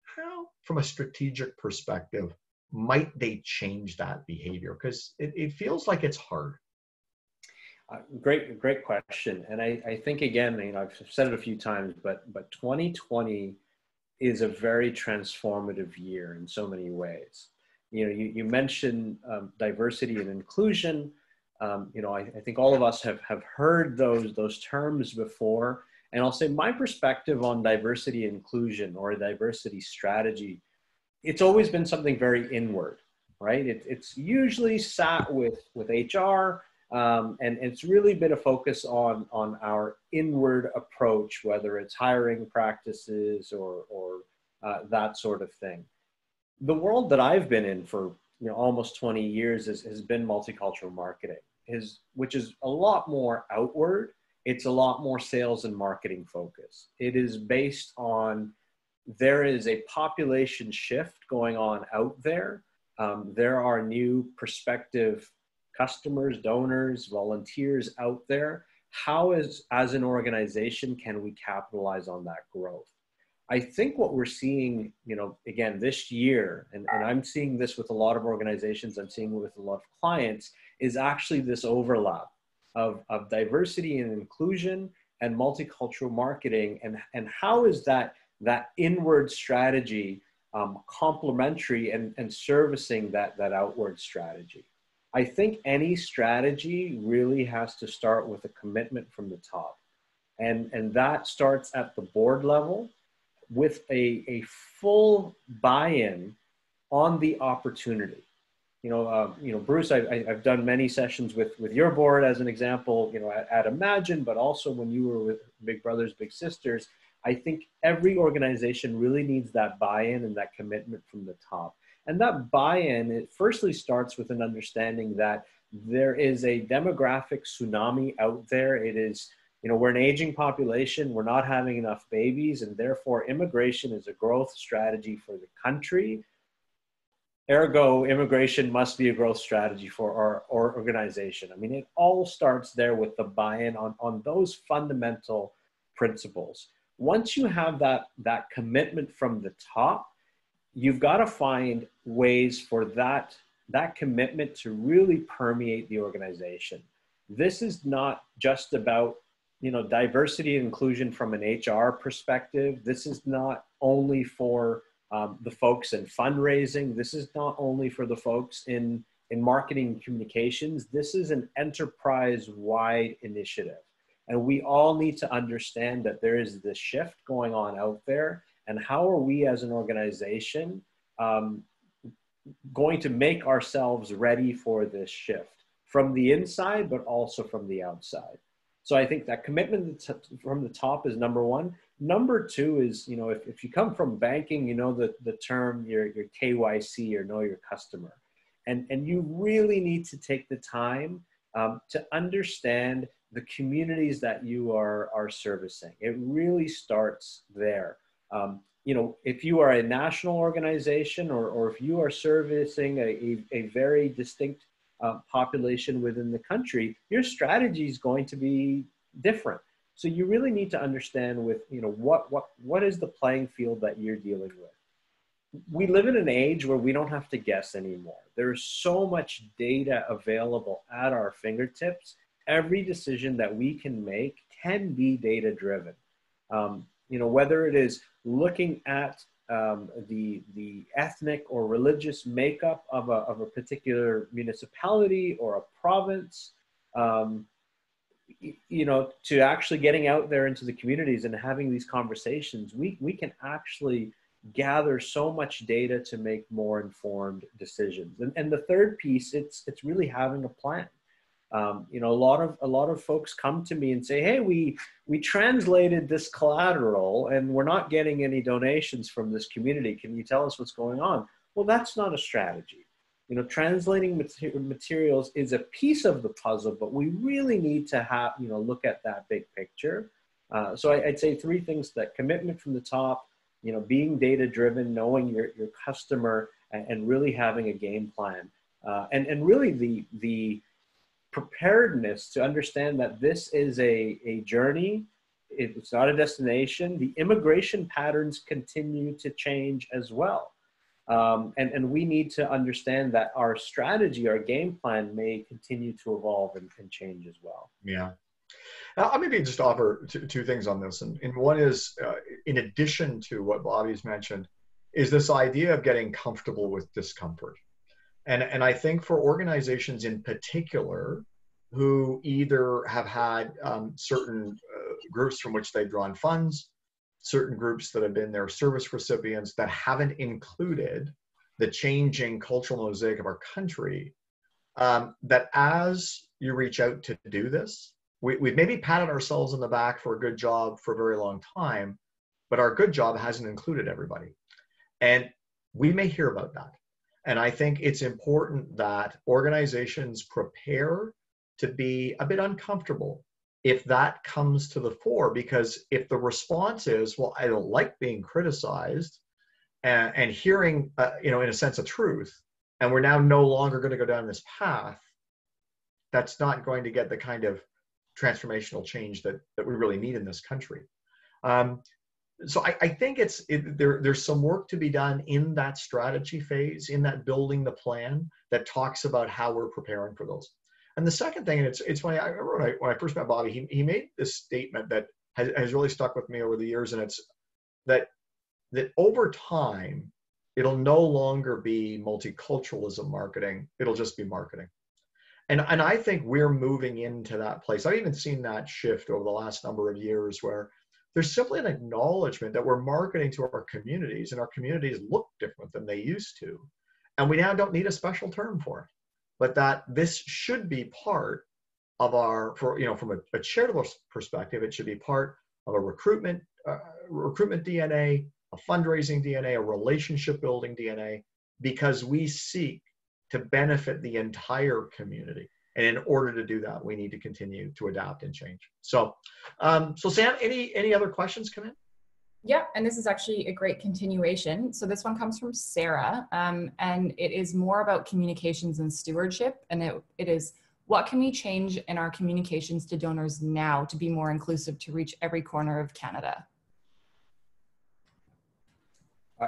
how, from a strategic perspective, might they change that behavior? Because it feels like it's hard. Great question. And I think, again, you know, I've said it a few times, but 2020 is a very transformative year in so many ways. You know, you mentioned diversity and inclusion. You know, I think all of us have heard those terms before. And I'll say my perspective on diversity and inclusion, or a diversity strategy, it's always been something very inward, right? It's usually sat with HR, and it's really been a focus on our inward approach, whether it's hiring practices or that sort of thing. The world that I've been in for, you know, almost 20 years has been multicultural marketing, which is a lot more outward. It's a lot more sales and marketing focused. It is based on, there is a population shift going on out there. There are new prospective customers, donors, volunteers out there. How, as an organization, can we capitalize on that growth? I think what we're seeing, you know, again, this year, and I'm seeing this with a lot of organizations, I'm seeing it with a lot of clients, is actually this overlap of diversity and inclusion and multicultural marketing, and how is that inward strategy complementary and servicing that outward strategy. I think any strategy really has to start with a commitment from the top. And that starts at the board level with a full buy-in on the opportunity. Bruce, I've done many sessions with your board as an example, at Imagine, but also when you were with Big Brothers Big Sisters. I think every organization really needs that buy-in and that commitment from the top. And that buy-in, it firstly starts with an understanding that there is a demographic tsunami out there. It is, we're an aging population, we're not having enough babies, and therefore immigration is a growth strategy for the country. Ergo, immigration must be a growth strategy for our organization. I mean, it all starts there with the buy-in on those fundamental principles. Once you have that commitment from the top, you've got to find ways for that commitment to really permeate the organization. This is not just about, diversity and inclusion from an HR perspective. This is not only for the folks in fundraising. This is not only for the folks in marketing and communications. This is an enterprise-wide initiative. And we all need to understand that there is this shift going on out there. And how are we as an organization going to make ourselves ready for this shift from the inside, but also from the outside? So I think that commitment from the top is number one. Number two is, if you come from banking, the term your KYC, or know your customer. And you really need to take the time to understand the communities that you are servicing. It really starts there. If you are a national organization or if you are servicing a very distinct population within the country, your strategy is going to be different. So you really need to understand with, what is the playing field that you're dealing with? We live in an age where we don't have to guess anymore. There's so much data available at our fingertips. Every decision that we can make can be data driven. Whether it is looking at the ethnic or religious makeup of a particular municipality or a province, to actually getting out there into the communities and having these conversations, we can actually gather so much data to make more informed decisions. And the third piece, it's really having a plan. A lot of folks come to me and say, hey, we translated this collateral and we're not getting any donations from this community. Can you tell us what's going on? Well, that's not a strategy. Translating materials is a piece of the puzzle, but we really need to have, look at that big picture. So I'd say three things: that commitment from the top, being data driven, knowing your customer, and really having a game plan. And really the preparedness to understand that this is a journey. It's not a destination. The immigration patterns continue to change as well. And we need to understand that our strategy, our game plan may continue to evolve and change as well. Yeah. Now, I'll maybe just offer two things on this. And one is, in addition to what Bobby's mentioned, is this idea of getting comfortable with discomfort. And I think for organizations in particular who either have had certain groups from which they've drawn funds, certain groups that have been their service recipients that haven't included the changing cultural mosaic of our country, that as you reach out to do this, we've maybe patted ourselves on the back for a good job for a very long time, but our good job hasn't included everybody. And we may hear about that. And I think it's important that organizations prepare to be a bit uncomfortable if that comes to the fore, because if the response is, well, I don't like being criticized and hearing, in a sense of truth, and we're now no longer going to go down this path, that's not going to get the kind of transformational change that we really need in this country. So I think there's some work to be done in that strategy phase, in that building the plan that talks about how we're preparing for those. And the second thing, and it's funny, when I first met Bobby, he made this statement that has really stuck with me over the years, and it's that over time, it'll no longer be multiculturalism marketing, it'll just be marketing. And I think we're moving into that place. I've even seen that shift over the last number of years where there's simply an acknowledgement that we're marketing to our communities, and our communities look different than they used to. And we now don't need a special term for it, but that this should be part of our, from a charitable perspective, it should be part of a recruitment DNA, a fundraising DNA, a relationship building DNA, because we seek to benefit the entire community. And in order to do that, we need to continue to adapt and change. So, Sam, any other questions come in? Yeah, and this is actually a great continuation. So this one comes from Sarah, and it is more about communications and stewardship. And it is, what can we change in our communications to donors now to be more inclusive to reach every corner of Canada?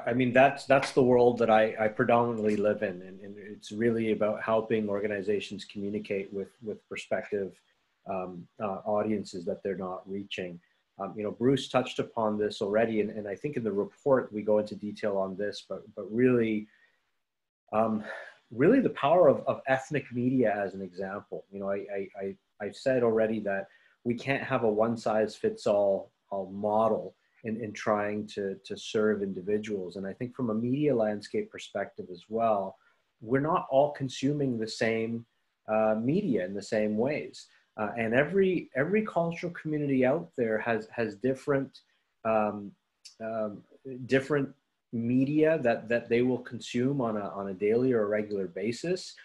I mean, that's the world that I predominantly live in, and it's really about helping organizations communicate with prospective audiences that they're not reaching. Bruce touched upon this already, and I think in the report we go into detail on this, but really, really the power of ethnic media as an example. I've said already that we can't have a one-size-fits-all model in trying to serve individuals. And I think from a media landscape perspective as well, we're not all consuming the same media in the same ways. And every cultural community out there has different different media that they will consume on a daily or a regular basis.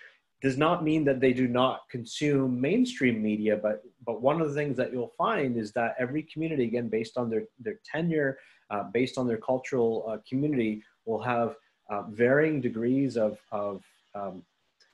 Does not mean that they do not consume mainstream media, but one of the things that you'll find is that every community, again, based on their tenure, based on their cultural community, will have varying degrees of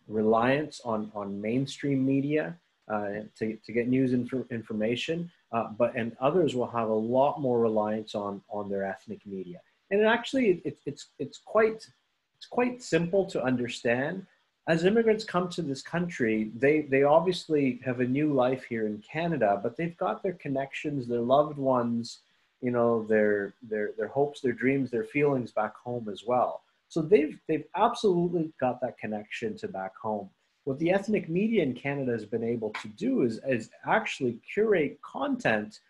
reliance on mainstream media to get news information, and others will have a lot more reliance on their ethnic media. And actually, it's quite simple to understand. As immigrants come to this country, they obviously have a new life here in Canada, but they've got their connections, their loved ones, their hopes, their dreams, their feelings back home as well. So they've absolutely got that connection to back home. What the ethnic media in Canada has been able to do is actually curate content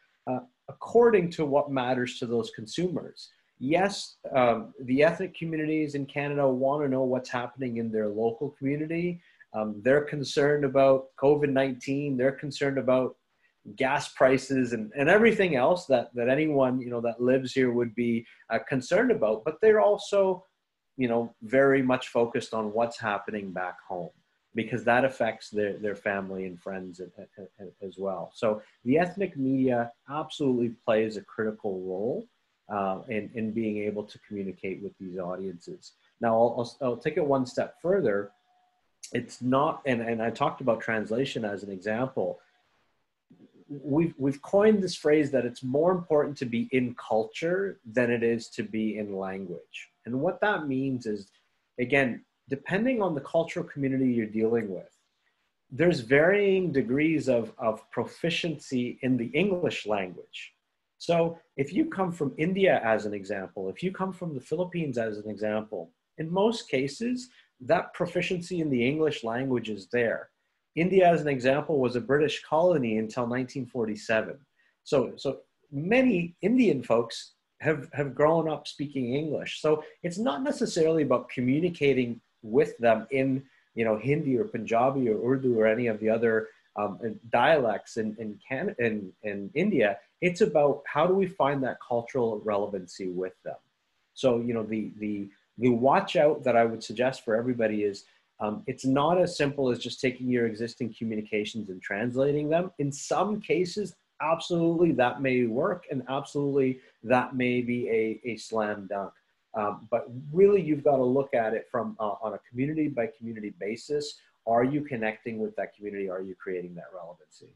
according to what matters to those consumers. Yes, the ethnic communities in Canada want to know what's happening in their local community. They're concerned about COVID-19. They're concerned about gas prices and everything else that anyone that lives here would be concerned about. But they're also, very much focused on what's happening back home, because that affects their family and friends as well. So the ethnic media absolutely plays a critical role in being able to communicate with these audiences. Now, I'll take it one step further. It's not, and I talked about translation as an example. We've coined this phrase that it's more important to be in culture than it is to be in language. And what that means is, again, depending on the cultural community you're dealing with, there's varying degrees of proficiency in the English language. So if you come from India as an example, if you come from the Philippines as an example, in most cases, that proficiency in the English language is there. India, as an example, was a British colony until 1947. So many Indian folks have grown up speaking English. So it's not necessarily about communicating with them in Hindi or Punjabi or Urdu or any of the other dialects in India. It's about how do we find that cultural relevancy with them. So the watch out that I would suggest for everybody is it's not as simple as just taking your existing communications and translating them. In some cases, absolutely that may work, and absolutely that may be a slam dunk. But really, you've got to look at it from on a community by community basis. Are you connecting with that community? Are you creating that relevancy?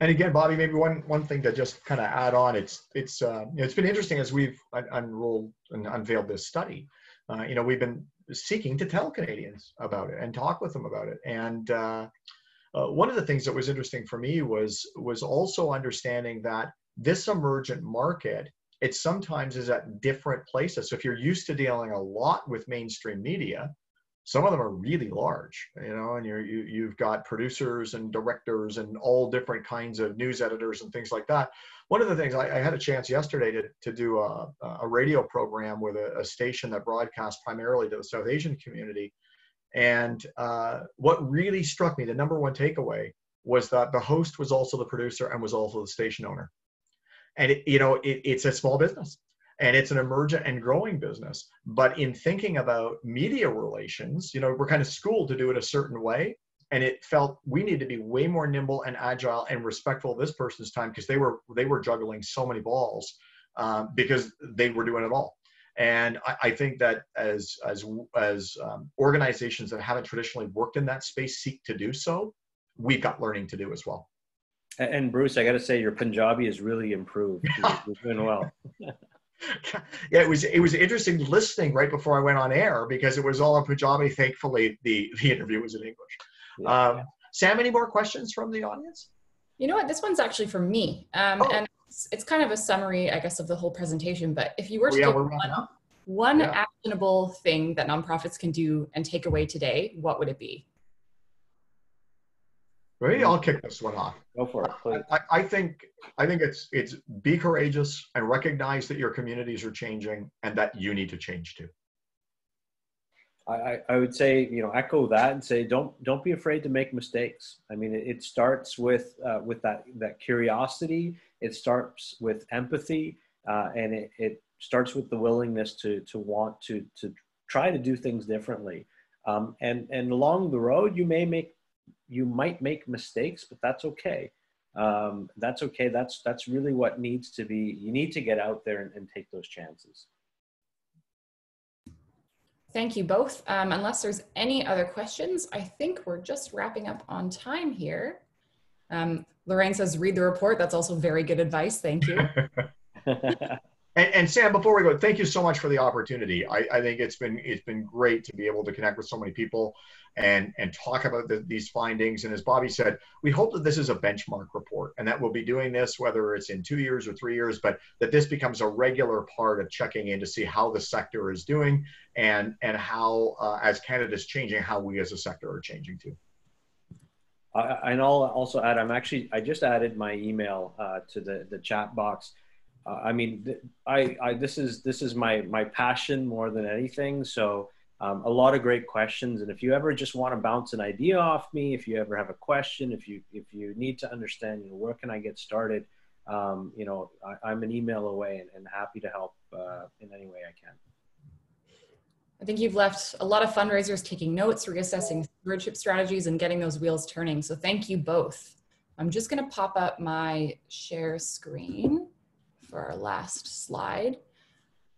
And again, Bobby, maybe one thing to just kind of add on. It's been interesting as we've unrolled and unveiled this study. We've been seeking to tell Canadians about it and talk with them about it. And one of the things that was interesting for me was also understanding that this emergent market, it sometimes is at different places. So if you're used to dealing a lot with mainstream media, some of them are really large, you know, and you've got producers and directors and all different kinds of news editors and things like that. One of the things I had a chance yesterday to do a radio program with a station that broadcasts primarily to the South Asian community. And what really struck me, the number one takeaway, was that the host was also the producer and was also the station owner. And it's a small business. And it's an emergent and growing business. But in thinking about media relations, you know, we're kind of schooled to do it a certain way. And it felt we need to be way more nimble and agile and respectful of this person's time, because they were juggling so many balls because they were doing it all. And I think that as organizations that haven't traditionally worked in that space seek to do so, we've got learning to do as well. And Bruce, I got to say, your Punjabi has really improved. You're doing well. Yeah, it was interesting listening right before I went on air, because it was all in Punjabi. Thankfully, the interview was in English. Yeah. Sam, any more questions from the audience? You know what? This one's actually from me. And it's kind of a summary, I guess, of the whole presentation. But if you were to give one actionable thing that nonprofits can do and take away today, what would it be? Maybe I'll kick this one off. Go for it, please. I think it's be courageous and recognize that your communities are changing and that you need to change too. I would say, you know, echo that and say, don't be afraid to make mistakes. I mean, it starts with that curiosity. It starts with empathy, and it starts with the willingness to want to try to do things differently. And along the road, you might make mistakes, but that's okay. That's okay. That's really what needs to be. You need to get out there and take those chances. Thank you both. Unless there's any other questions, I think we're just wrapping up on time here. Lorraine says, read the report. That's also very good advice. Thank you. And Sam, before we go, thank you so much for the opportunity. I think it's been great to be able to connect with so many people and talk about these findings. And as Bobby said, we hope that this is a benchmark report and that we'll be doing this, whether it's in 2 years or 3 years, but that this becomes a regular part of checking in to see how the sector is doing and how, as Canada's changing, how we as a sector are changing too. And I'll also add, I just added my email to the chat box. I mean, this is my passion more than anything. So a lot of great questions. And if you ever just want to bounce an idea off me, if you ever have a question, if you need to understand, you know, where can I get started? You know, I'm an email away and happy to help in any way I can. I think you've left a lot of fundraisers taking notes, reassessing stewardship strategies, and getting those wheels turning. So thank you both. I'm just going to pop up my share screen for our last slide.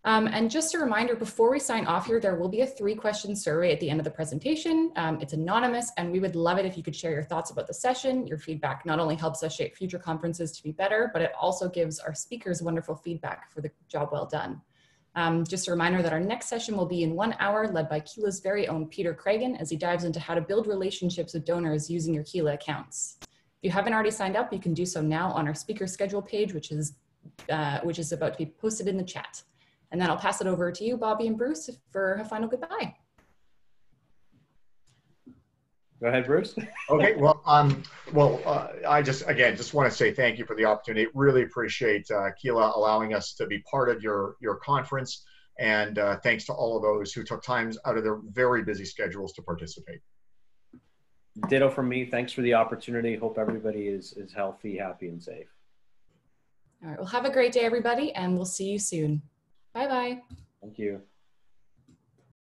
And just a reminder, before we sign off here, there will be a 3-question survey at the end of the presentation. It's anonymous, and we would love it if you could share your thoughts about the session. Your feedback not only helps us shape future conferences to be better, but it also gives our speakers wonderful feedback for the job well done. Just a reminder that our next session will be in 1 hour, led by Keela's very own Peter Cragen, as he dives into how to build relationships with donors using your Keela accounts. If you haven't already signed up, you can do so now on our speaker schedule page, which is about to be posted in the chat. And then I'll pass it over to you, Bobby and Bruce, for a final goodbye. Go ahead, Bruce. Okay, well, I just want to say thank you for the opportunity. Really appreciate Keela allowing us to be part of your conference, and thanks to all of those who took time out of their very busy schedules to participate. Ditto from me. Thanks for the opportunity. Hope everybody is healthy, happy, and safe. All right, well, have a great day, everybody, and we'll see you soon. Bye-bye. Thank you.